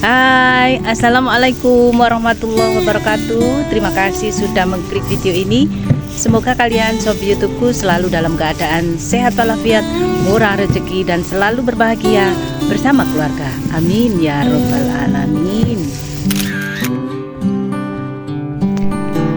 Hai, assalamualaikum warahmatullahi wabarakatuh. Terima kasih sudah mengklik video ini. Semoga kalian sob YouTubeku selalu dalam keadaan sehat walafiat, murah rezeki, dan selalu berbahagia bersama keluarga. Amin ya robbal alamin.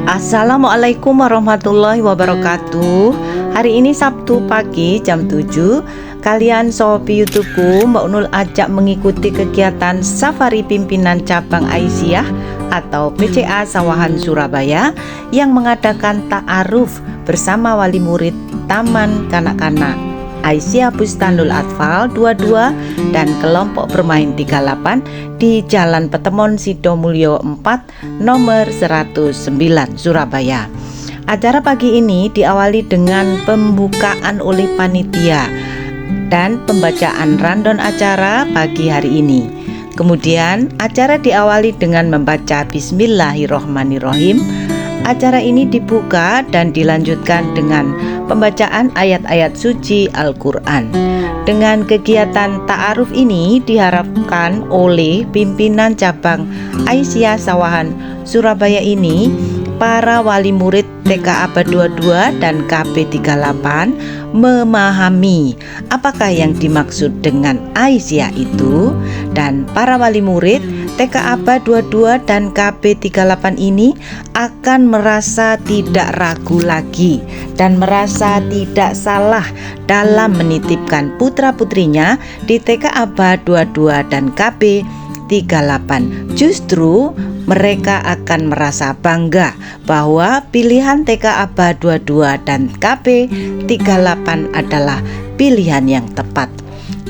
Assalamualaikum warahmatullahi wabarakatuh. Hari ini Sabtu pagi jam 7. Kalian sob YouTubeku, Mbak Nul ajak mengikuti kegiatan Safari Pimpinan Cabang Aisyah atau PCA Sawahan Surabaya yang mengadakan ta'aruf bersama wali murid Taman Kanak-kanak Aisyah Bustanul Atfal 22 dan kelompok bermain 38 di Jalan Petemon Sidomulyo 4 nomor 109 Surabaya. Acara pagi ini diawali dengan pembukaan oleh panitia dan pembacaan random acara pagi hari ini. Kemudian acara diawali dengan membaca Bismillahirrohmanirrohim. Acara ini dibuka dan dilanjutkan dengan pembacaan ayat-ayat suci Al-Quran. Dengan kegiatan ta'aruf ini diharapkan oleh pimpinan cabang Aisyah Sawahan Surabaya ini, para wali murid TK Abad 22 dan KB 38 memahami apakah yang dimaksud dengan Aisyah itu, dan para wali murid TK Abad 22 dan KB 38 ini akan merasa tidak ragu lagi dan merasa tidak salah dalam menitipkan putra-putrinya di TK Abad 22 dan KB 38. Justru mereka akan merasa bangga bahwa pilihan TK Abad 22 dan KB 38 adalah pilihan yang tepat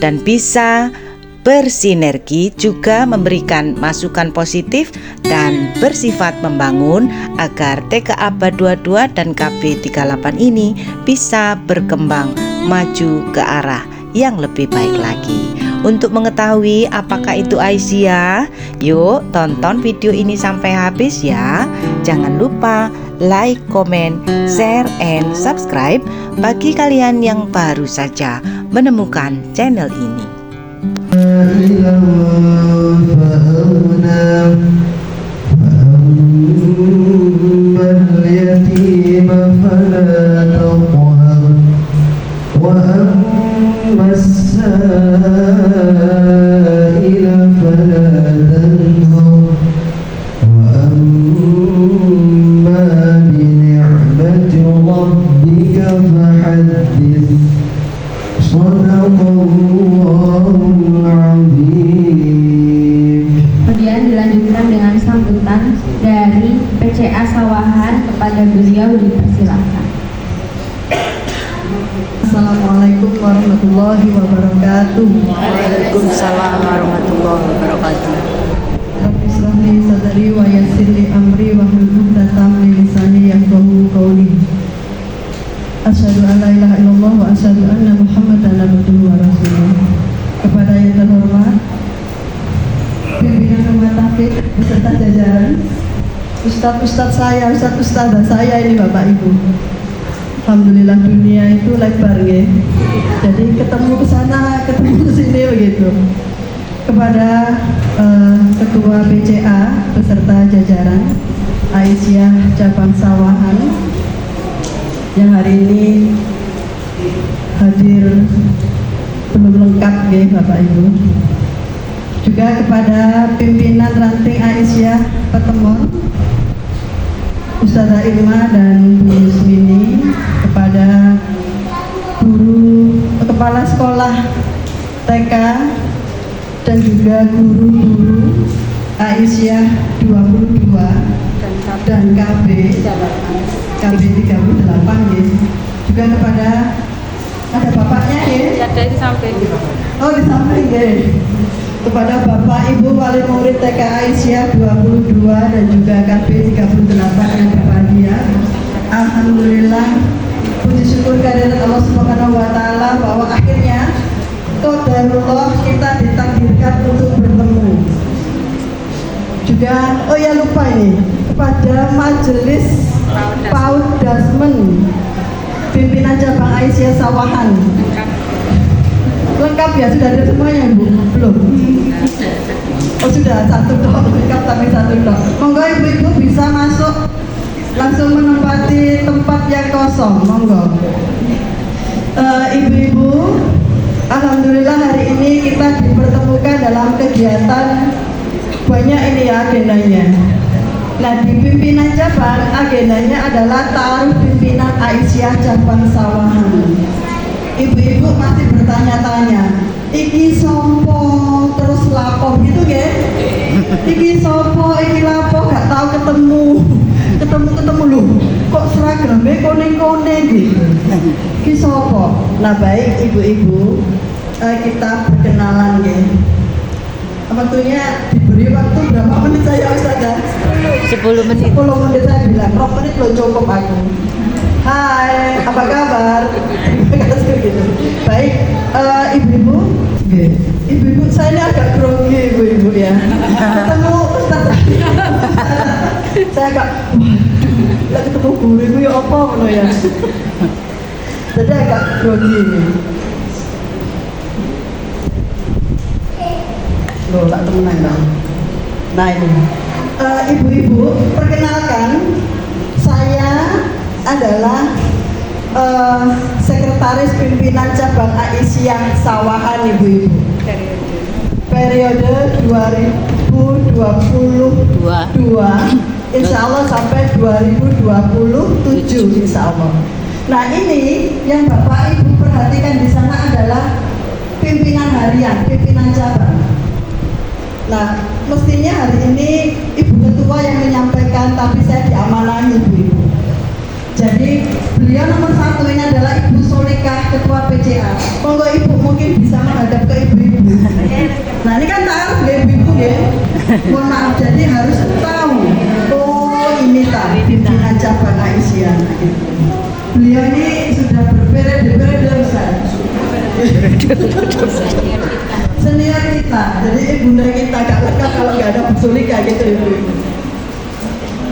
dan bisa bersinergi, juga memberikan masukan positif dan bersifat membangun agar TK Abad 22 dan KB 38 ini bisa berkembang maju ke arah yang lebih baik lagi. Untuk mengetahui apakah itu Aisyah, yuk tonton video ini sampai habis ya. Jangan lupa like, comment, share, and subscribe bagi kalian yang baru saja menemukan channel ini. Kemudian dilanjutkan dengan sambutan dari PCA Sawahan. Kepada beliau dipersilakan. Assalamualaikum warahmatullahi wabarakatuh. Waalaikumsalam warahmatullahi wabarakatuh. Rabbi shrah li sadri wa yassir li amri wahlul 'uqdatam min lisani yafqahu qawli. Asyhadu an la ilaha illallah wa asyhadu anna Muhammadan abduhu wa rasuluh. Kepada yang terhormat pimpinan Rumah Tahfiz beserta jajaran, ustadz saya, ustadzah saya ini Bapak Ibu. Alhamdulillah dunia itu lebar ya. Jadi ketemu ke sana, ketemu ke sini begitu. Kepada Ketua PCA beserta jajaran Aisyah Cabang Sawahan yang hari ini hadir belum lengkap ya Bapak Ibu. Juga kepada pimpinan ranting Aisyah Petemon, Ustazah Irma dan Bu Yusmini, kepada guru kepala sekolah TK dan juga guru-guru Aisyah 22 dan KB 38 ya. Juga kepada, ada bapaknya ya? Ada di samping. Oh di samping ya. Kepada Bapak Ibu wali murid TK Aisyah 22 dan juga KB 38 yang berbahagia. Alhamdulillah, puji syukur kehadirat Allah Subhanahu wa taala bahwa akhirnya qadarullah kita ditakdirkan untuk bertemu. Juga oh ya lupa ini, kepada majelis PAUD Dasmen pimpinan cabang Aisyah Sawahan. Lengkap ya, sudah ada semuanya Bu? Belum? Oh sudah satu dok, lengkap tapi satu dok. Monggo ibu-ibu bisa masuk langsung menempati tempat yang kosong. Monggo. Ibu-ibu, alhamdulillah hari ini kita dipertemukan dalam kegiatan banyak ini ya agendanya. Nah di pimpinan cabang agendanya adalah taruh pimpinan Aisyah cabang Sawahan. Ibu-ibu masih bertanya-tanya, iki sopo terus lapo gitu ya? Iki sopo, iki lapo, gak tahu ketemu loh. Kok seragamnya kone-kone gitu? Iki sopo. Nah baik ibu-ibu, kita perkenalan ya. Waktunya diberi waktu berapa menit saya Ustazah? 10 menit. 10 menit saya bilang, 2 menit belum cukup aku. Hai, apa kabar? Terima kasih gitu. Baik, ibu-ibu, ibu-ibu saya ini agak grogi ibu-ibu ya. Ketemu Ustazah, saya agak, waduh, ketemu guru ibu ya apa mana ya? Jadi agak grogi ini. Loh, tak temenan dong. Nah ini, ibu-ibu, perkenalkan, saya adalah sekretaris pimpinan cabang Aisyah Sawahan ibu-ibu. Periode 2022, insya Allah sampai 2027 insya Allah. Nah ini yang Bapak Ibu perhatikan di sana adalah pimpinan harian, pimpinan cabang. Nah, mestinya hari ini Ibu Ketua yang menyampaikan, tapi saya diamanahi ibu-ibu. Jadi beliau nomor 1 ini adalah Ibu Solikah, Ketua PCA. Monggo Ibu mungkin bisa menghadap ke ibu-ibu. Nah ini kan tahu ya ibu-ibu ya. Mohon maaf, jadi harus tahu. Oh ini tadi pimpinan cabang Aisyah. Beliau ini sudah berperiode Ustaz. Senior kita, jadi ibunda kita gak lengkap kalau nggak ada Bu Sulika gitu ibu.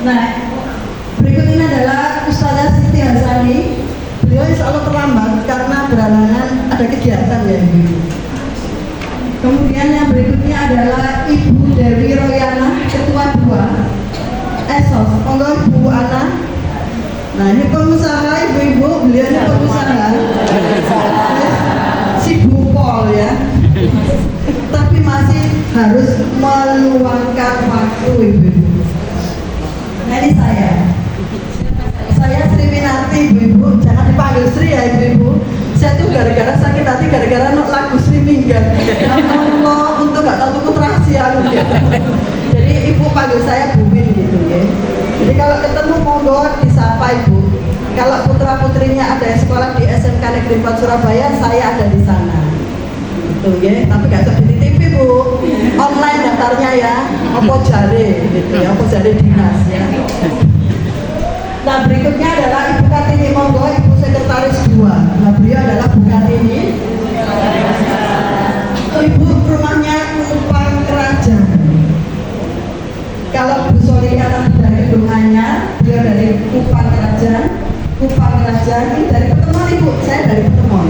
Nah, berikut ini adalah Ustazah Siti Hasani. Beliau insya Allah terlambat karena berhalangan ada kegiatan ya ibu. Kemudian yang berikutnya adalah Ibu Dewi Royana, Ketua 2 Esos. Monggo Ibu Ana. Nah ini pengusaha ibu-ibu, beliau ini pengusaha. Si Bu Pol ya. Tapi masih harus meluangkan waktu ibu-ibu. Nah ini saya Sri Minarti ibu-ibu, jangan dipanggil Sri ya ibu-ibu. Saya tuh gara-gara sakit hati, gara-gara lagu Sri Minggat. Ya Allah, untuk gak tahu tuh rahasia aku gitu. Jadi ibu panggil saya Bu Min gitu ya. Jadi kalau ketemu monggo disapa ibu. Kalau putra-putrinya ada yang sekolah di SMK Negeri 4 Surabaya, saya ada di sana. Gitu ya, tapi gak bisa di TV Bu, online daftarnya ya, apa jare gitu ya, apa jare dinas ya. Nah berikutnya adalah Ibu Kartini, monggo Ibu Sekretaris 2. Nah beliau adalah Bu Kartini. Ibu rumahnya Kupang Kerajaan. Kalau Bu Solika dari rumahnya, beliau dari Kupang Kerajaan. Kupang Kerajaan ini dari Pertemuan Ibu, saya dari Pertemuan.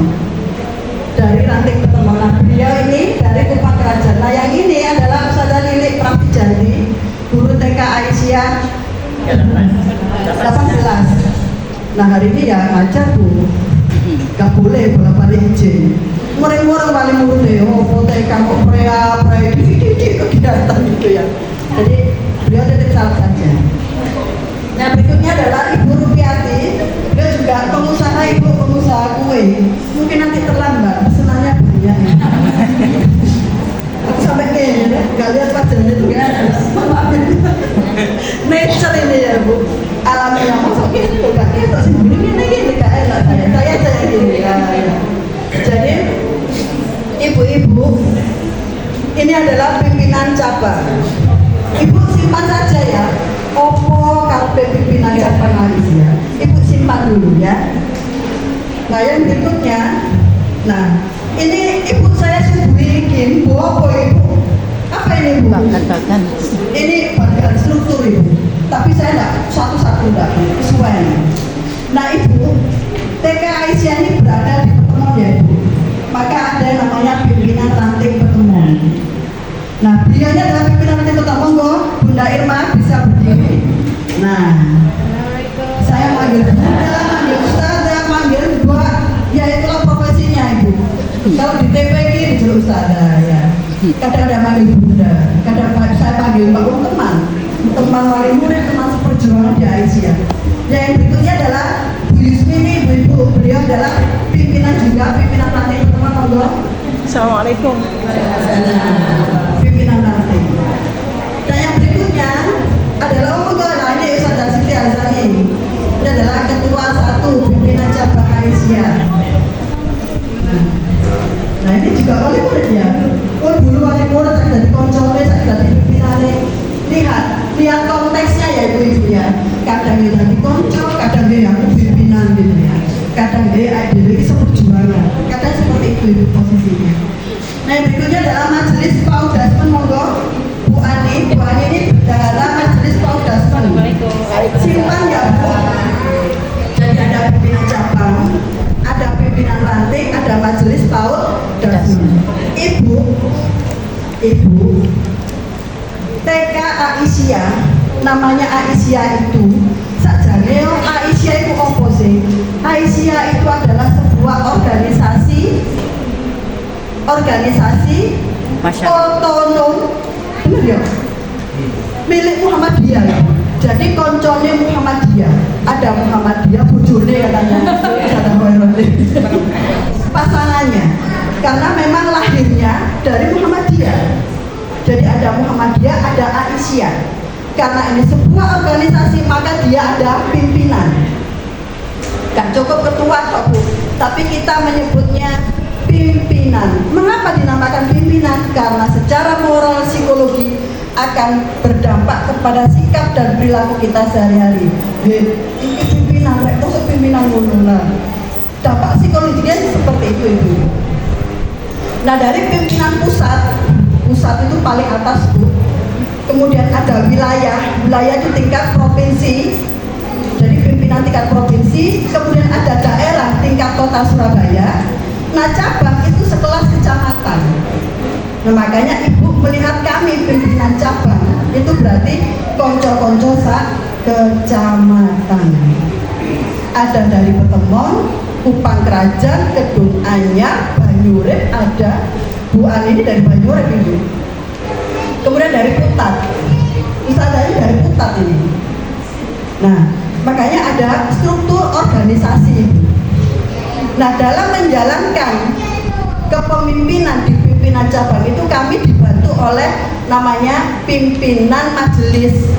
Dari ranting Pertemuan. Nah, beliau ini dari Kupang Kerajaan. Nah yang ini adalah Ustazah Lilik Prawijadi, guru TK Aisyah 18. Nah hari ini ya ngajar Bu, gak boleh bolak-balik izin. Mureng-mureng paling murid deh, oh TK kok prea kegiatan gitu ya. Jadi beliau titip salam saja. Nah berikutnya adalah Ibu Rupiati, beliau juga pengusaha, ibu pengusaha kue. Mungkin nanti terlambat, pesenannya banyak. Aku sampai kayaknya deh, gak lihat pacarnya juga. Nature ini ya Bu, alamiah masuk gitu, gak gitu sih. Gini gak enak saya gini ya. Jadi ibu-ibu, ini adalah pimpinan cabang. Ibu simpan saja ya. Opo karpe pimpinan cabang Malaysia. Ibu simpan dulu ya. Nah yang berikutnya, nah ini ibu saya bikin bu apa ibu? Apa ini Bu? Bakat-bakat. Ini bagian struktur ibu. Tapi saya enggak satu-satu enggak sesuai. Nah ibu, TK Aisyah ini berada di Pertemuan ya ibu. Maka ada yang namanya pimpinan ranting Pertemuan. Nah, beliaunya adalah pimpinan itu tak monggo, Bunda Irma bisa berdiri. Nah, saya manggil Bunda, manggil Ustazah, manggil dua, ya itulah profesinya Ibu. Kalau di TPG dijuluk Ustazah ya. Kadang-kadang manggil Bunda, kadang saya panggil Mbak teman wali murid, teman seperjuangan di Aisyah. Yang berikutnya adalah Bu Yusmini, Ibu, beliau adalah pimpinan ranting pertemuan monggo. Assalamualaikum. Pimpinan ranting. Dan yang berikutnya adalah nah ini Ustazah Siti Azani. Ini adalah ketua 1 pimpinan cabang Aisyah. Nah ini juga wali murid ya. Oh dulu wali murid saya dari koncolnya, saya dari pimpinannya. Lihat konteksnya ya ibu-ibu ya. Kadang dia dari koncol, kadang dia aku pimpinan gitu ya. Kadang dia ideologi seperjuangan. Kadang seperti itu ibu posisinya. Nah yang berikutnya adalah majelis Paudasmen monggo. Bu Ani ini bendahara majelis Paudasmen. Simpan ya Bu. Jadi ada pimpinan cabang, ada pimpinan ranting, ada majelis Paudasmen. Ibu TK Aisyah, namanya Aisyah itu sakjane Aisyah itu apa sih? Aisyah itu adalah sebuah organisasi otonom, bener ya? Milik Muhammadiyah ya. Jadi koncone Muhammadiyah, ada Muhammadiyah bojone katanya, kata pasangannya, karena memang lahirnya dari Muhammadiyah. Jadi ada Muhammadiyah, ada Aisyah. Karena ini sebuah organisasi maka dia ada pimpinan. Gak cukup ketua kok Bu, tapi kita menyebutnya pimpinan. Mengapa dinamakan pimpinan? Karena secara moral psikologi akan berdampak kepada sikap dan perilaku kita sehari-hari. Ini pimpinan, kok pimpinan ngono. Dampak psikologinya seperti itu Ibu. Nah dari pimpinan pusat itu paling atas Bu. Kemudian ada wilayah itu tingkat provinsi. Jadi pimpinan tingkat provinsi, kemudian ada daerah tingkat kota Surabaya. Nah cabang itu sekelas kecamatan. Nah makanya Ibu melihat kami pimpinan cabang itu berarti konco-konco sak kecamatan. Ada dari Petemon, Kupang Kerajaan, Kedung Anyar, Banyurip, ada Bu Ani ini dari Banyurip ini. Kemudian dari Putat, Ustazah ini dari Putat ini. Nah, makanya ada struktur organisasi. Nah, dalam menjalankan kepemimpinan di pimpinan cabang itu kami dibantu oleh namanya pimpinan majelis.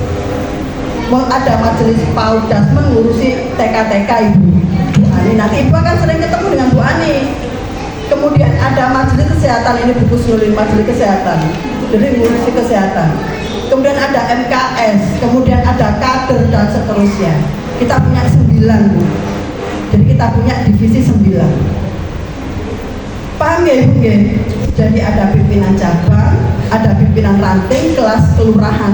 Ada majelis Paudas mengurusi TK-TK Ibu Ani. Nanti Ibu akan sering ketemu dengan Bu Ani. Kemudian ada majelis kesehatan, ini buku Sulin majelis kesehatan, jadi ngurusi kesehatan. Kemudian ada MKS, kemudian ada kader dan seterusnya. Kita punya 9 Bu. Jadi kita punya divisi 9. Paham ya Ibu? Jadi ada pimpinan cabang, ada pimpinan ranting, kelas kelurahan.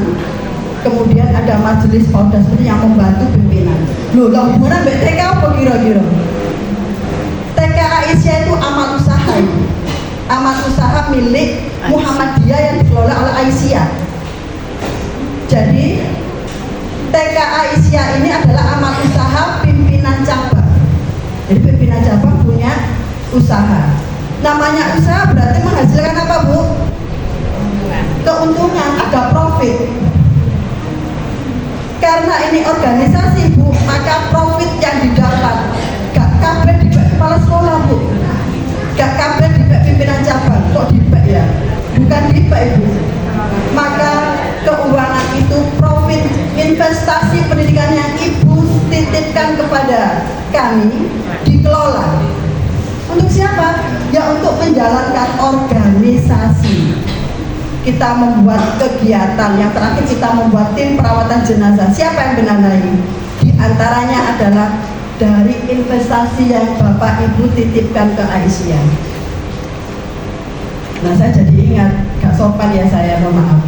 Kemudian ada majelis Paudas yang membantu pimpinan. Loh, hubungan BTK apa kira-kira? TK Aisyah itu amal usaha milik Muhammadiyah yang dikelola oleh Aisyah. Jadi TK Aisyah ini adalah amal usaha pimpinan cabang. Jadi pimpinan cabang punya usaha. Namanya usaha berarti menghasilkan apa Bu? Keuntungan, ada profit. Karena ini organisasi Bu, maka profit yang didapat gak kabeh di kepala sekolah Bu, gak kabeh di pimpinan cabang, kok di ya? Bukan di Ibu. Maka keuangan itu profit investasi pendidikan yang Ibu titipkan kepada kami dikelola. Untuk siapa? Ya untuk menjalankan organisasi. Kita membuat kegiatan, yang terakhir kita membuat tim perawatan jenazah. Siapa yang mendanai? Di antaranya adalah dari investasi yang Bapak Ibu titipkan ke Aisyah. Nah saya jadi ingat, gak sopan ya saya, mohon maaf.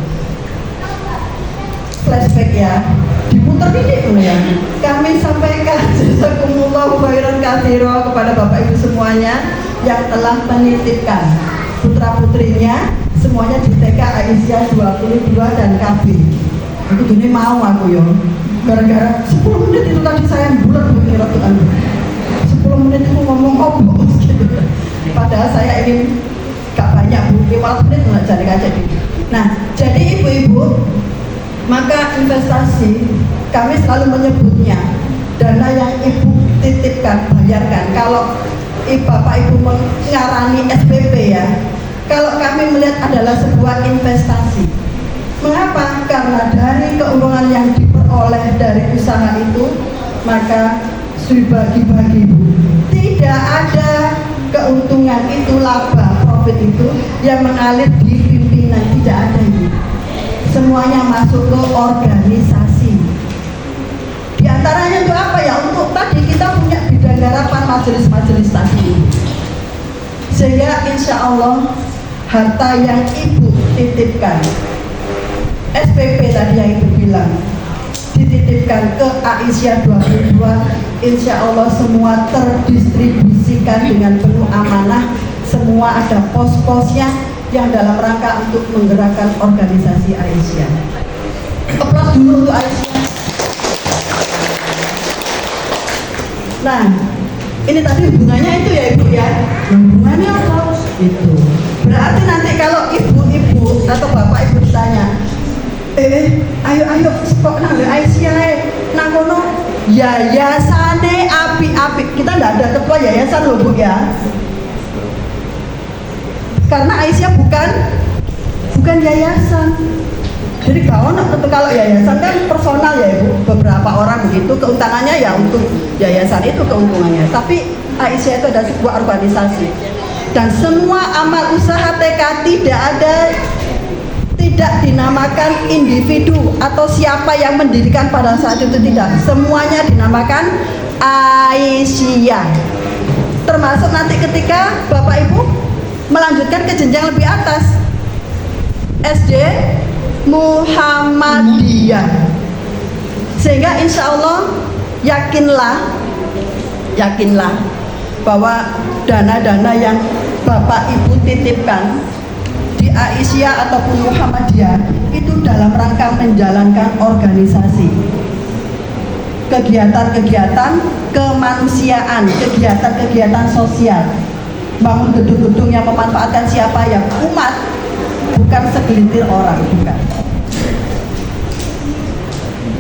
Flashback ya, diputar dulu ya. Kami sampaikan jazakumullahu khairan katsira kepada Bapak Ibu semuanya yang telah menitipkan putra putrinya semuanya di TK Aisyah 22 dan KB. Aku gini mau aku yo, gara-gara 10 menit itu tadi saya bulat begini ratuan. 10 menit itu ngomong obos gitu. Padahal saya ingin gak banyak bu, 15 menit nggak jadi aja gitu. Nah, jadi ibu-ibu, maka investasi kami selalu menyebutnya dana yang ibu titipkan, bayarkan. Kalau bapak ibu mengarani SPP ya, kalau kami melihat adalah sebuah investasi. Mengapa? Karena dari keuntungan yang diperoleh dari usaha itu, maka dibagi-bagi bu. Tidak ada keuntungan itu, laba, profit itu yang mengalir di pimpinan, tidak ada itu. Semuanya masuk ke organisasi. Di antaranya itu apa ya? Untuk tadi kita punya bidang garapan majelis-majelis tadi. Sehingga insya Allah harta yang ibu titipkan, SPP tadi yang ibu bilang, dititipkan ke Aisyah 22, insya Allah semua terdistribusikan dengan penuh amanah. Semua ada pos-posnya yang dalam rangka untuk menggerakkan organisasi Aisyah. Aplaus dulu untuk Aisyah. Nah, ini tadi hubungannya itu ya ibu ya. Hubungannya apa? Itu berarti nanti kalau ibu-ibu atau bapak ibu ditanya, ayo kok nang Aisyah nang kono yayasane api-api. Kita nggak ada ketua yayasan loh bu ya, karena Aisyah bukan yayasan. Jadi kalau yayasan kan personal ya ibu, beberapa orang begitu, keuntungannya ya untuk yayasan itu keuntungannya. Tapi Aisyah itu adalah sebuah organisasi, dan semua amal usaha TK tidak dinamakan individu atau siapa yang mendirikan pada saat itu, tidak. Semuanya dinamakan Aisyah. Termasuk nanti ketika bapak ibu melanjutkan ke jenjang lebih atas, SD Muhammadiyah. Sehingga insya Allah yakinlah bahwa dana-dana yang bapak ibu titipkan di Aisyah ataupun Muhammadiyah itu dalam rangka menjalankan organisasi, kegiatan-kegiatan kemanusiaan, kegiatan-kegiatan sosial, bangun gedung-gedung yang memanfaatkan siapa ya, umat, bukan segelintir orang, bukan.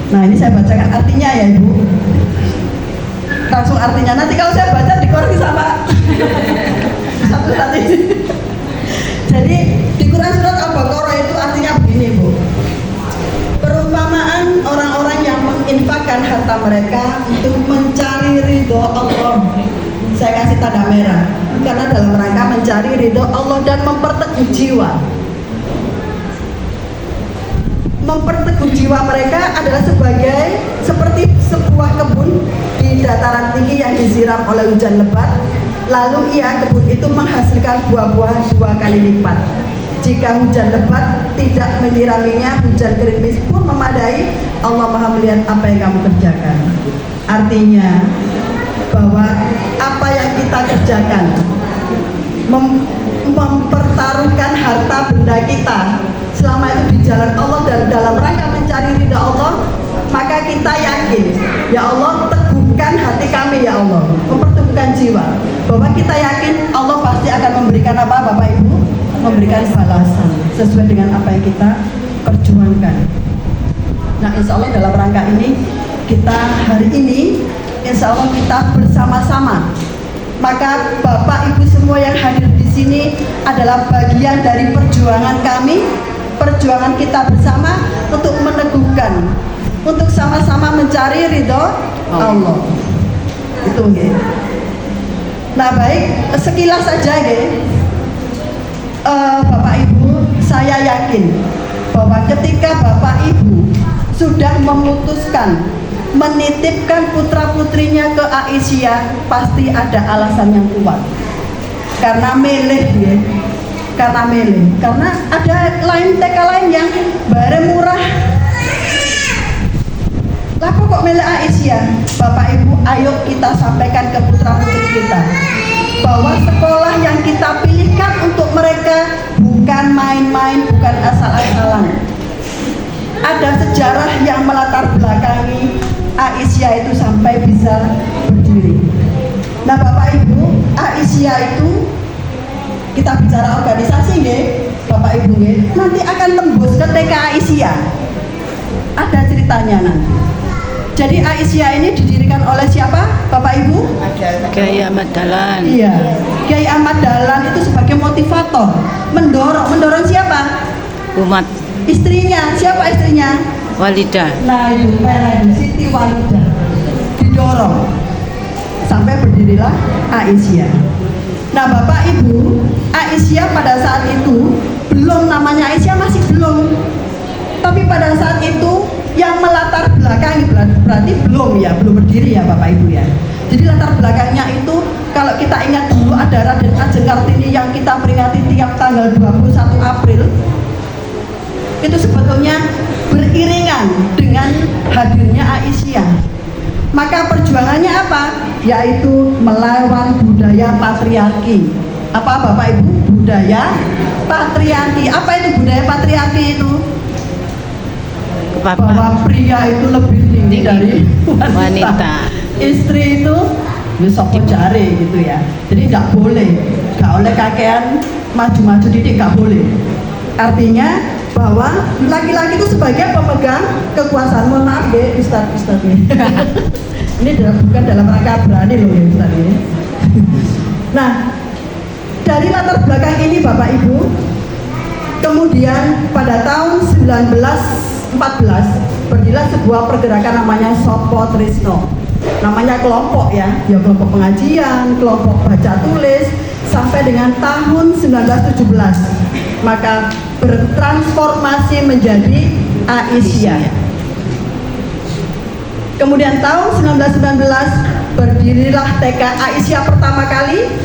Nah ini saya bacakan artinya ya ibu, langsung artinya. Nanti kalau saya baca dikoreksi sama satu tadi. Jadi di Quran surat Al-Baqarah itu artinya begini bu, perumpamaan orang-orang yang menginfakkan harta mereka untuk mencari ridho Allah. Saya kasih tanda merah karena dalam rangka mencari ridho Allah dan memperteguh jiwa. Memperteguh jiwa mereka adalah seperti sebuah kebun di dataran tinggi yang disiram oleh hujan lebat, lalu kebun itu menghasilkan buah-buah 2 kali lipat. Jika hujan lebat tidak menyiraminya, hujan gerimis pun memadai. Allah Maha melihat apa yang kamu kerjakan. Artinya bahwa apa yang kita kerjakan, mempertaruhkan harta benda kita selama itu di jalan Allah dan dalam rangka mencari ridha Allah, maka kita yakin, ya Allah teguhkan hati kami ya Allah, memperteguhkan jiwa bahwa kita yakin Allah pasti akan memberikan apa bapak ibu, memberikan balasan sesuai dengan apa yang kita perjuangkan. Nah insya Allah dalam rangka ini kita hari ini insya Allah kita bersama-sama. Maka bapak ibu semua yang hadir di sini adalah bagian dari perjuangan kami, perjuangan kita bersama untuk meneguhkan, untuk sama-sama mencari ridho Allah. Itu nggih. Nah baik, sekilas saja nggih. Bapak ibu, saya yakin bahwa ketika bapak ibu sudah memutuskan menitipkan putra-putrinya ke Aisyah, pasti ada alasan yang kuat. Karena milih ya, karena ada lain TK lain yang bareng murah. Lah kok milih Aisyah? Bapak Ibu, ayo kita sampaikan ke putra-putri kita bahwa sekolah yang kita pilihkan untuk mereka bukan bukan main-main, bukan asal-asalan. Ada sejarah yang melatar belakangi Aisyah itu sampai bisa berdiri. Nah Bapak Ibu, Aisyah itu kita bicara organisasi nggih, Bapak Ibu nggih, nanti akan tembus ke TK Aisyah. Ada ceritanya nanti. Jadi Aisyah ini didirikan oleh siapa, Bapak Ibu? Kiai Ahmad Dahlan. Iya, Kiai Ahmad Dahlan itu sebagai motivator, mendorong siapa? Umat Istrinya, siapa istrinya? Walidah. Nah itu, Siti Walidah, didorong sampai berdirilah Aisyah. Nah Bapak Ibu, Aisyah pada saat itu belum, namanya Aisyah masih belum, tapi pada saat itu yang melatar belakangi berarti belum berdiri ya Bapak Ibu ya. Jadi latar belakangnya itu kalau kita ingat dulu ada Raden Ajeng Kartini yang kita peringati tiap tanggal 21 April, itu sebetulnya beriringan dengan hadirnya Aisyah. Maka perjuangannya apa? Yaitu melawan budaya patriarki. Apa Bapak Ibu? Budaya patriarki. Apa itu budaya patriarki itu? Bahwa pria itu lebih tinggi dari wanita. Istri itu sopo jari gitu ya. Jadi nggak boleh, nggak oleh kakean maju-maju didik, nggak boleh. Artinya bahwa laki-laki itu sebagai pemegang kekuasaan. Mohon maaf ya Ustadz ini bukan dalam rangka berani loh ya Ustadz ini. Nah dari latar belakang ini Bapak Ibu, kemudian pada tahun 1914 berdirilah sebuah pergerakan namanya Sopo Trisno. Namanya kelompok ya kelompok pengajian, kelompok baca tulis, sampai dengan tahun 1917 maka bertransformasi menjadi Aisyah. Kemudian tahun 1919 berdirilah TK Aisyah pertama kali,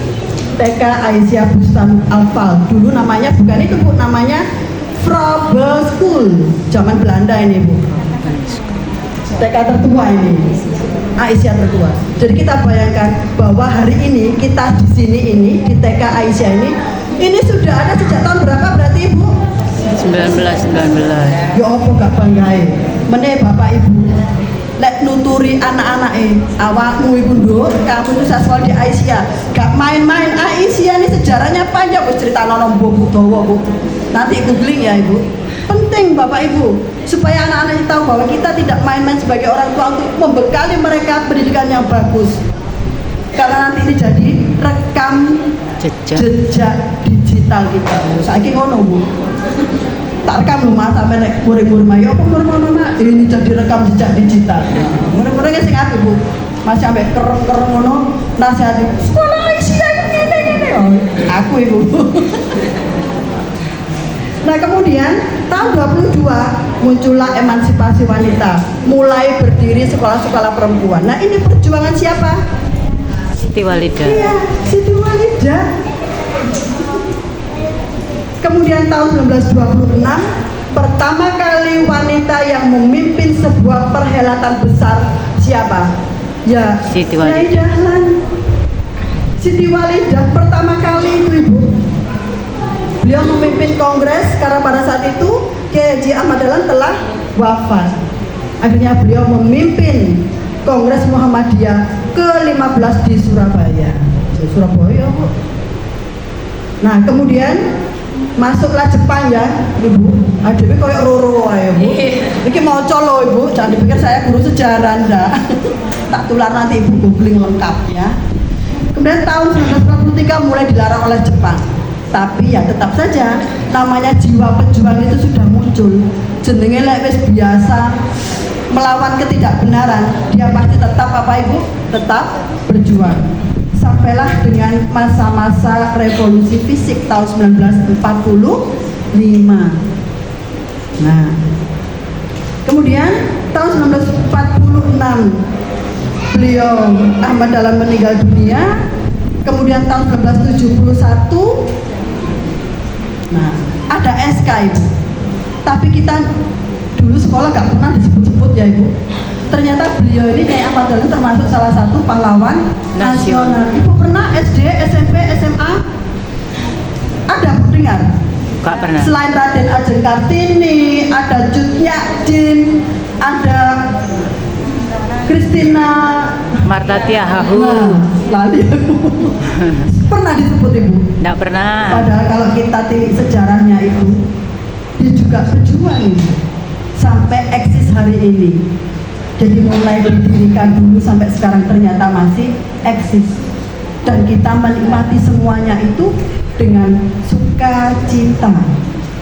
TK Aisyah Bustan Alfal. Dulu namanya bukan itu Bu, namanya Frobel School, zaman Belanda ini Bu. TK tertua ini, Aisyah tertua. Jadi kita bayangkan bahwa hari ini kita di sini ini di TK Aisyah ini sudah ada sejak tahun berapa berarti Ibu? 1919. Ya apa gak banggain meneh Bapak Ibu lek nuturi anak-anak awakmu iku nduk, kamu itu sekolah di Aisyah gak main-main. Aisyah ini sejarahnya panjang, wis cerita nono Bu dawa Bu, nanti googling ya Ibu. Penting Bapak Ibu supaya anak-anak tahu bahwa kita tidak main-main sebagai orang tua untuk membekali mereka pendidikan yang bagus, karena nanti ini jadi rekam jejak digital kita. Saiki ngono Bu, tak rekam loh Mas, sampai nek murid-murid ayo apa murid-murid Mak, ini jadi rekam jejak digital. Murid-muridnya sing apik Bu, masih sampai kereng-kereng ngono nasihati sekolah Aisyah ini. Aku Ibu. Nah kemudian tahun 22 muncullah emansipasi wanita, mulai berdiri sekolah-sekolah perempuan. Nah ini perjuangan siapa? Siti Walidah. Iya, Siti Walidah. Kemudian tahun 1926 pertama kali wanita yang memimpin sebuah perhelatan besar siapa? Ya, Siti Walidah. Kiai Dahlan. Siti Walidah pertama kali itu Ibu. Beliau memimpin kongres karena pada saat itu Kiai Haji Ahmad Dahlan telah wafat. Akhirnya beliau memimpin Kongres Muhammadiyah ke-15 di Surabaya. Surabaya Bu. Nah kemudian masuklah Jepang ya Ibu. Adewe koyo roro ae Bu. Iki maca lho Ibu, jangan dipikir saya guru sejarah ndak. Tak tular nanti Ibu googling lengkap ya. Kemudian tahun 1943 mulai dilarang oleh Jepang. Tapi ya tetap saja namanya jiwa pejuang itu sudah muncul. Jenenge lek wis biasa melawan ketidakbenaran, dia pasti tetap apa Ibu? Tetap berjuang. Sampailah dengan masa-masa revolusi fisik tahun 1945. Nah, kemudian tahun 1946 beliau Ahmad Dahlan meninggal dunia. Kemudian tahun 1971 nah, ada SK Ibu. Tapi kita dulu sekolah gak pernah disebut-sebut ya Ibu. Ternyata beliau ini kayak Ahmad Dahlan termasuk salah satu pahlawan nasional. Ibu pernah SD, SMP, SMA? Ada dengar? Gak pernah. Selain Raden Ajeng Kartini, ada Cut Nyak-din, ada Christina Marta Tiahahu. Lali pernah disebut Ibu? Nggak pernah. Padahal kalau kita tilik sejarahnya Ibu, dia juga pejuang Ibu, sampai eksis hari ini. Jadi mulai didirikan dulu sampai sekarang ternyata masih eksis. Dan kita menikmati semuanya itu dengan sukacita.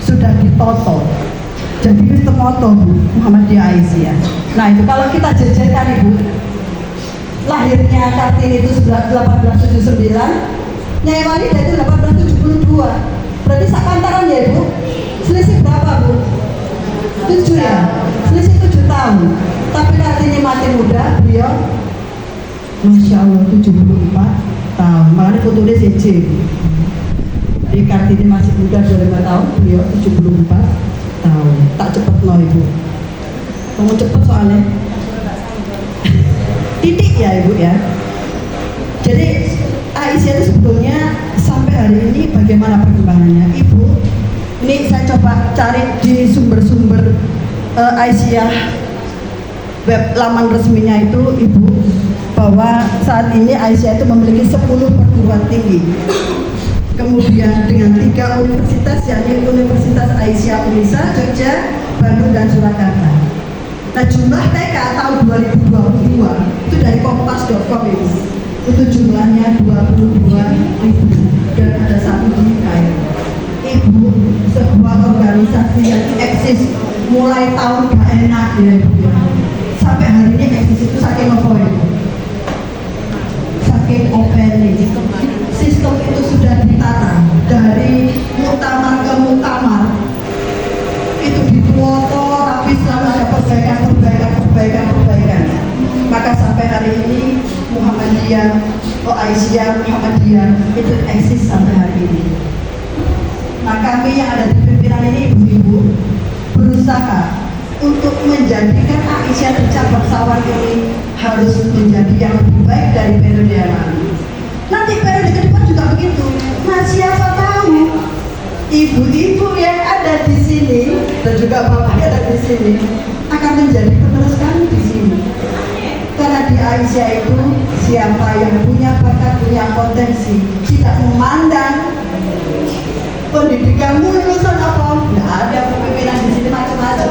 Sudah ditoto. Jadi itu moto Bu, Muhammadiyah Aisyah. Nah itu kalau kita jajarkan Ibu, lahirnya Kartini itu 1879, Nyai Walida itu 1872. Berarti sepantaran ya Ibu? Selisih berapa Bu? 7 ya? Selisih 7 tahun. Tapi Kartini mati muda, beliau Masya Allah 74 tahun. Makanya fotonya CJ. Jadi Kartini masih muda 25 tahun, beliau 74 tahun. Tak cepet no Ibu. Kamu cepet soalnya. Titik ya Ibu ya. Jadi Aisyah itu sebetulnya sampai hari ini bagaimana perkembangannya Ibu? Ini saya coba cari di sumber-sumber Aisyah, web laman resminya itu Ibu, bahwa saat ini Aisyah itu memiliki 10 perguruan tinggi. Kemudian dengan 3 universitas, yakni Universitas Aisyah Unisa, Jogja, Bandung, dan Surakarta. Nah jumlah TK tahun 2022 itu dari kompas.com itu jumlahnya 22.000 dan ada 1 di Kairo. Ibu, sebuah organisasi yang eksis mulai tahun gak enak ya Ibu ya. Sampai hari ini eksis itu saking apa Ibu? Saking open ini. Sistem itu sudah ditata dari muktamar ke muktamar, itu dituoto tapi selalu ada perbaikan. Maka sampai hari ini Muhammadiyah, Aisyah Muhammadiyah itu eksis sampai hari ini. Nah kami yang ada di pimpinan ini ibu-ibu berusaha untuk menjadikan Aisyah di cabang Sawar ini harus menjadi yang lebih baik dari periode yang lalu. Nanti periode ke depan juga begitu. Nah siapa tahu ibu-ibu yang ada di sini dan juga bapak yang ada di sini akan menjadi penerus kami di sini. Karena di Aisyah itu siapa yang punya bakat, punya potensi, tidak memandang pendidikanmu lulusan apa, tidak ada pemimpinan di sini macam-macam,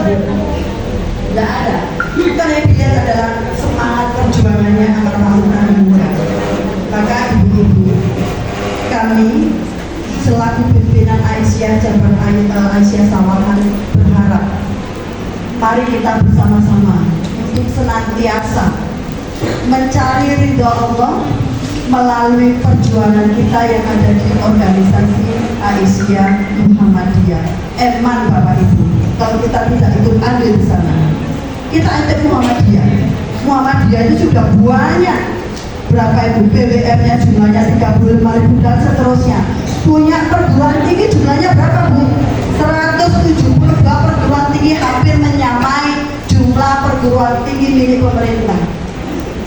tidak ada. Bukan yang dilihat adalah semangat perjuangannya agar melakukan muda. Maka ibu-ibu, kami selaku pimpinan Aisyah cabang Aisyah Sawahan berharap mari kita bersama-sama untuk senantiasa mencari ridho Allah melalui perjuangan kita yang ada di organisasi Aisyah Muhammadiyah. Eman Bapak Ibu, kalau kita tidak ikut andil di sana, kita ikut Muhammadiyah. Muhammadiyah itu sudah banyak. Berapa itu PWM-nya jumlahnya 35.000 dan seterusnya. Punya perguruan tinggi jumlahnya berapa Bu? 172 perguruan tinggi, hampir menyamai jumlah perguruan tinggi milik pemerintah.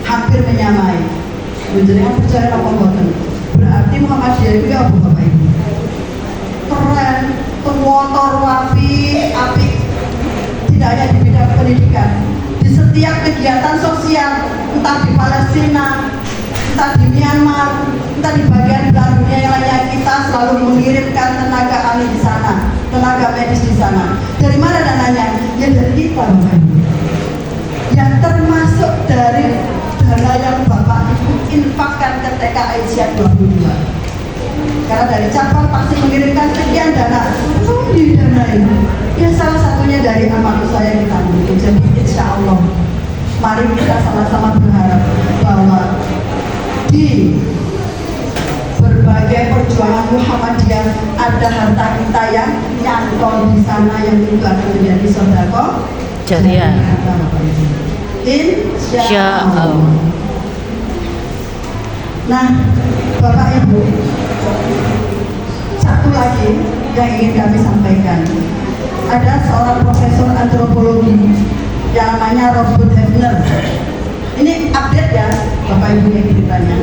Hampir menyamai. Jadi yang percaya apa mboten? Berarti Muhammadiyah itu apa Bapak Ibu? Keren, termotor, api. Tidak hanya di bidang pendidikan. Di setiap kegiatan sosial, entah di Palestina, entah di Myanmar, entah di bagian belahan dunia yang lainnya, kita selalu mengirimkan tenaga ahli di sana, tenaga medis di sana. Dari mana dananya? Ya dari kita Bapak Ibu. Yang termasuk dari dana yang Bapak Ibu infakkan ke TK Aisyah 22. Karena dari cabang pasti mengirimkan sekian dana. Di dana ini, ya salah satunya dari amal usaha yang kita miliki. Jadi insya Allah, mari kita sama-sama berharap bahwa di berbagai perjuangan Muhammadiyah ada harta kita yang nyantol di sana yang itu akan menjadi sedekah Jariah. Insya Allah. Nah, Bapak Ibu, satu lagi yang ingin kami sampaikan. Ada seorang profesor antropologi yang namanya Robert Hefner. Ini update ya, Bapak Ibu yang ceritanya.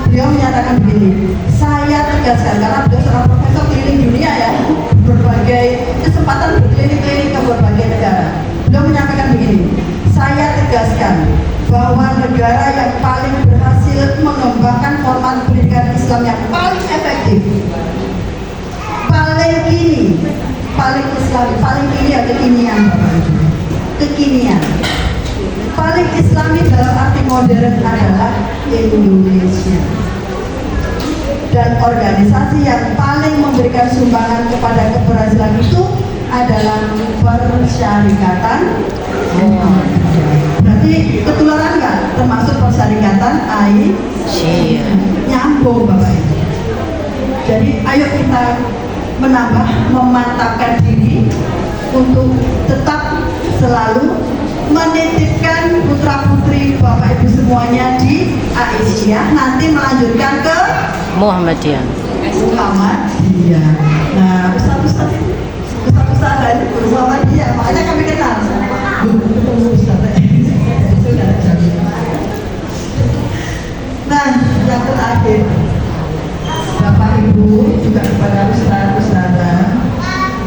beliau menyatakan begini, saya tegaskan karena beliau seorang profesor keliling dunia ya, berbagai kesempatan berkeliling-keliling ke berbagai negara. Beliau menyampaikan begini, saya tegaskan bahwa negara yang paling berhasil mengembangkan format pendidikan Islam yang paling efektif, paling kini, paling Islam, paling kini ya kekinian, kekinian, paling Islami dalam arti modern adalah Indonesia. Dan organisasi yang paling memberikan sumbangan kepada keberhasilan itu adalah Persyarikatan. Berarti ketularan nggak? Termasuk Persyarikatan Aisyah. Nyambung Bapak Ibu. Jadi ayo kita menambah, memantapkan diri untuk tetap selalu menitipkan putra putri Bapak Ibu semuanya di Aisyah, nanti melanjutkan ke Muhammadiyah. Muhammadiyah. Nah, Ustaz ini guru Muhammadiyah, makanya kami kenal. Ketemu Ustaz. Nah, yang terakhir, Bapak Ibu juga kepada Ustaz-Ustazah,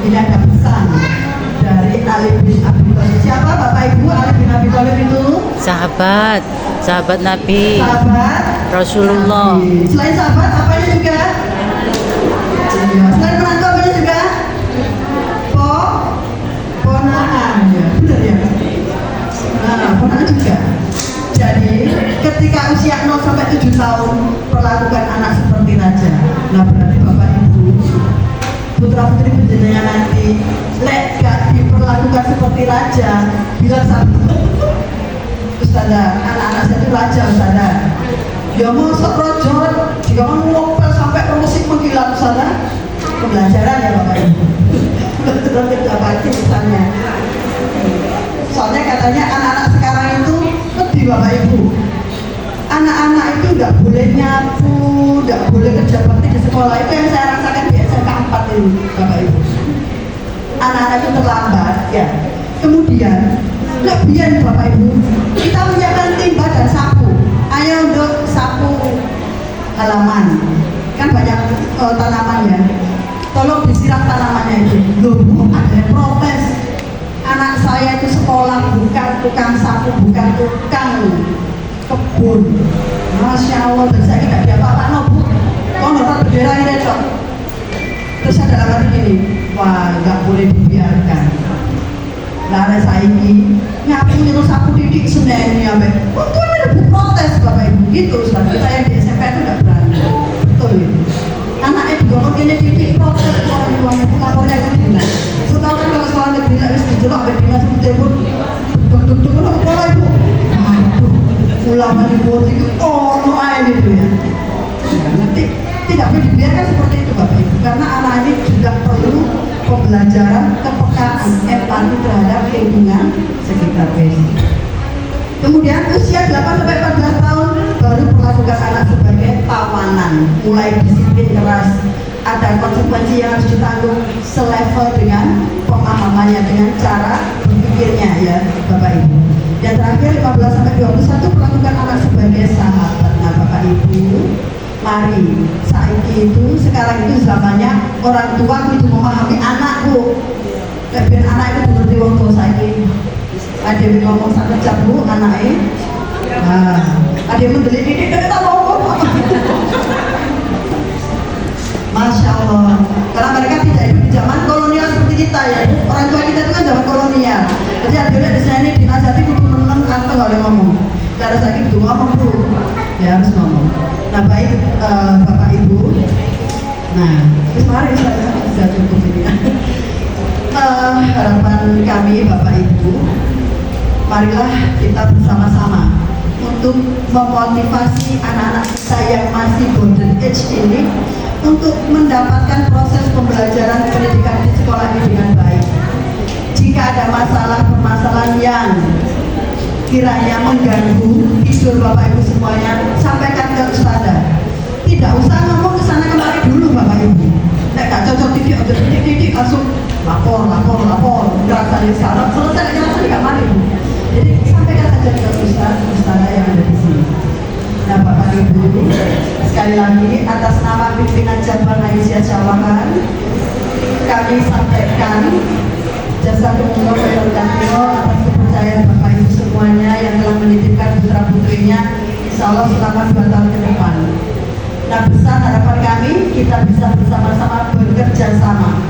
ini ada pesan dari Ali bin Abi Thalib. Siapa Bapak Ibu Ali bin Abi Thalib itu? Sahabat Nabi. Sahabat Rasulullah. Nabi. Selain sahabat, apanya juga? Ya, selain menantu apanya juga? Ponakan, ya, benar ya. Nah, ponakan juga. Jadi, ketika usia 0 sampai 7 tahun, perlakukan anak seperti raja. Nah, berarti Bapak Ibu, putra putri berjenengan nanti lek gak diperlakukan seperti raja, bilang sama Ustazah, anak-anak saya itu raja Ustazah. Ya mau rojo, jangan ngopel sampai musik mengkilat Ustazah. Pembelajaran ya Bapak Ibu. Betul tidak pasti misalnya. Soalnya katanya anak-anak sekarang itu lebih Bapak Ibu. Anak-anak itu nggak boleh nyapu, nggak boleh kerja bakti di sekolah. Itu yang saya rasakan di SMK 4 itu, Bapak Ibu. Anak-anak itu terlambat, ya. Kemudian, lebihan Bapak Ibu, kita menyiapkan timba dan sapu. Ayo untuk sapu halaman. Kan banyak tanaman ya. Tolong disiram tanamannya itu. Loh, ada yang protes. Anak saya itu sekolah bukan tukang sapu, bukan tukang kebun. Masya Allah, dan saya tidak diapa-apakan no, Bu. Kok nggak bendera ini cok. Terus saya dalam hati gini, wah nggak boleh dibiarkan. Nah, ada saya ini nyapu nyuruh sapu didik sebenarnya ya, kok ada protes Bapak Ibu gitu, Ustaz. Saya di SMP itu nggak berani. Betul itu. Anaknya digorong ini didik protes orang tuanya, lapornya ke dinas. Setelah kan kalau sekolah negeri harus dijelok ke dinas seperti itu, duduk-duduk ke sekolah Ibu. Ulama di bawah itu aja gitu ya. Nanti tidak boleh dibiarkan seperti itu Bapak Ibu, karena anak ini juga perlu pembelajaran kepekaan empati terhadap lingkungan sekitar. Kemudian usia 8-14 tahun baru perlakukan anak sebagai tawanan, mulai disiplin keras, ada konsekuensi yang harus ditanggung selevel dengan pemahamannya, dengan cara berpikirnya ya Bapak Ibu. Yang terakhir 15-21 perlakukan anak sebagai sahabat. Nah Bapak Ibu, mari sekarang itu zamannya orang tua itu memahami anak Bu. Biar anak itu mengerti wong tua saiki. Ada yang ngomong sak kecap Bu anaknya. Nah, ada yang mendelik didik kita ngomong. Masya Allah, karena mereka tidak hidup di zaman kolonial seperti kita ya. Orang tua kita itu kan zaman kolonial. Jadi ada di sini dinasihati kudu meneng atau nggak ada ngomong. Cara sakit itu ngomong Bu, ya harus ngomong. Nah baik Bapak Ibu. Nah, terus mari saya bisa cukup ini. Harapan kami Bapak Ibu, marilah kita bersama-sama untuk memotivasi anak-anak kita yang masih golden age ini untuk mendapatkan proses pembelajaran pendidikan di sekolah ini dengan baik. Jika ada permasalahan yang kiranya mengganggu tidur Bapak Ibu semuanya, sampaikan ke Ustazah. Tidak usah ngomong kesana kemari dulu Bapak Ibu. Nggak cocok titik langsung lapor. Berasa di sana, selesai langsung di kamar Ibu. Jadi sampaikan saja ke Ustazah yang ada di sini. Nah Bapak Ibu, lagi atas nama pimpinan cabang Aisyah Sawahan kami sampaikan jazakumullah khairan katsira atas kepercayaan Bapak Ibu semuanya yang telah menitipkan putra putrinya, insya Allah selama 2 tahun ke depan. Nah, besar harapan kami kita bisa bersama-sama bekerja sama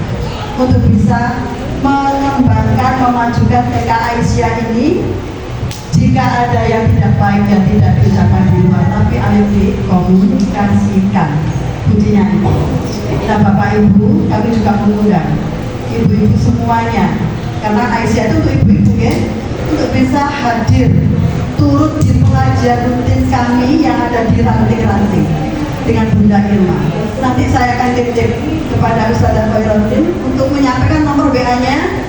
untuk bisa mengembangkan, memajukan TK Aisyah ini. Jika ada yang tidak baik dan tidak diucapkan di luar, tapi ayo dikomunikasikan kuncinya itu. Nah, Bapak Ibu, kami juga mengundang ibu-ibu semuanya, karena Aisyah itu untuk ibu-ibu ya, untuk bisa hadir turut di pengajian rutin kami yang ada di ranting-ranting dengan Bunda Irma. Nanti saya akan titip kepada Ustazah Khairuddin untuk menyampaikan nomor WA-nya.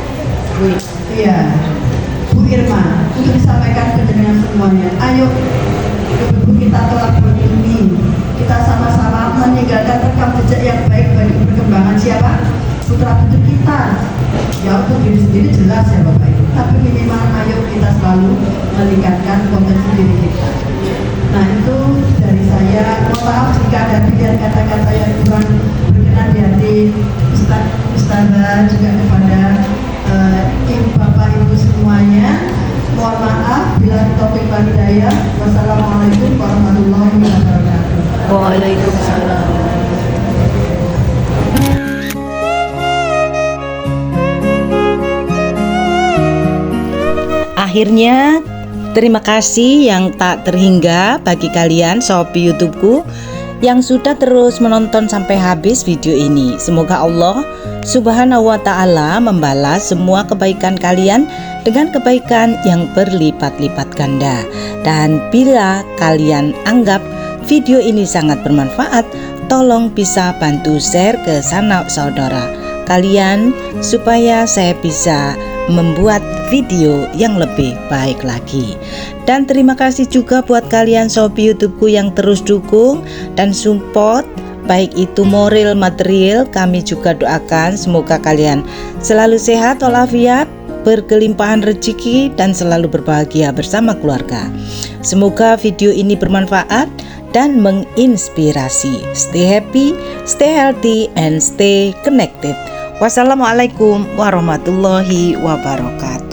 Iya, Bu Irma, untuk disampaikan ke dengan semuanya. Ayo, ibu kita tolak ini, kita sama-sama meninggalkan rekam jejak yang baik bagi perkembangan siapa? Putra putri kita. Ya, untuk diri sendiri jelas ya Bapak Ibu, tapi minimal ayo kita selalu meningkatkan potensi diri kita. Nah, itu dari saya. Mohon maaf jika ada pilihan kata-kata yang kurang berkenan di hati Ustazah, juga kepada Bapak Ibu semuanya. Mohon maaf bila topik hidayah. Wassalamualaikum warahmatullahi wabarakatuh. Waalaikumsalam. Akhirnya, terima kasih yang tak terhingga bagi kalian Sobi YouTubeku yang sudah terus menonton sampai habis video ini. Semoga Allah Subhanahu wa Ta'ala membalas semua kebaikan kalian dengan kebaikan yang berlipat-lipat ganda. Dan bila kalian anggap video ini sangat bermanfaat, tolong bisa bantu share ke sanak saudara kalian supaya saya bisa membuat video yang lebih baik lagi. Dan terima kasih juga buat kalian Sobi YouTubeku yang terus dukung dan support, baik itu moral material. Kami juga doakan semoga kalian selalu sehat walafiat, berkelimpahan rezeki dan selalu berbahagia bersama keluarga. Semoga video ini bermanfaat dan menginspirasi. Stay happy, stay healthy and stay connected. Wassalamualaikum warahmatullahi wabarakatuh.